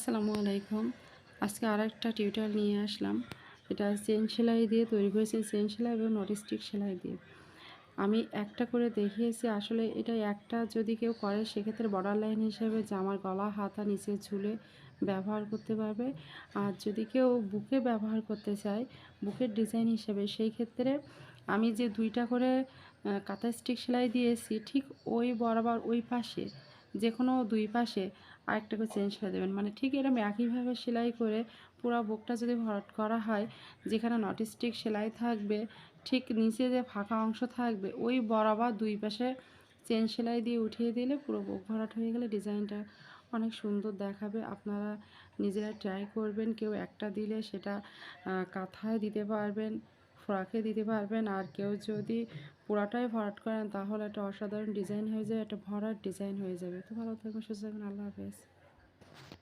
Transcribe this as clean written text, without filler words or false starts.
আসসালামু আলাইকুম। আজকে আরেকটা টিউটোরিয়াল নিয়ে আসলাম। এটা চেন সেলাই দিয়ে তৈরি করেছি, চেন সেলাই এবং নট স্টিক সেলাই দিয়ে। আমি একটা করে দেখিয়েছি। আসলে এটা একটা যদি কেউ করে সেক্ষেত্রে বর্ডার লাইন হিসেবে জামার গলা হাতা নিচে ঝুলে ব্যবহার করতে পারবে। আর যদি কেউ বুকে ব্যবহার করতে চায়, বুকের ডিজাইন হিসেবে, সেই ক্ষেত্রে আমি যে দুইটা করে কাঁথা স্টিক সেলাই দিয়েছি, ঠিক ওই বরাবর ওই পাশে যে কোনো দুই পাশে আরেকটা করে চেন সেলাই দেবেন। মানে ঠিক এরকম একইভাবে সেলাই করে পুরো বুকটা যদি ভরাট করা হয়, যেখানে নট স্টিক সেলাই থাকবে, ঠিক নিচে যে ফাঁকা অংশ থাকবে ওই বরাবর দুই পাশে চেন সেলাই দিয়ে উঠিয়ে দিলে পুরো বুক ভরাট হয়ে গেলে ডিজাইনটা অনেক সুন্দর দেখাবে। আপনারা নিজেরা ট্রাই করবেন। কেউ একটা দিলে সেটা কাঁথায় দিতে পারবেন, ফ্রকে দিতে পারবেন। আর কেউ যদি পুরাটাই ভরাট করেন তাহলে একটা অসাধারণ ডিজাইন হয়ে যায়, একটা ভরাট ডিজাইন হয়ে যাবে। তো ভালো থাকবেন, সুস্থ থাকবেন। আল্লাহ হাফেজ।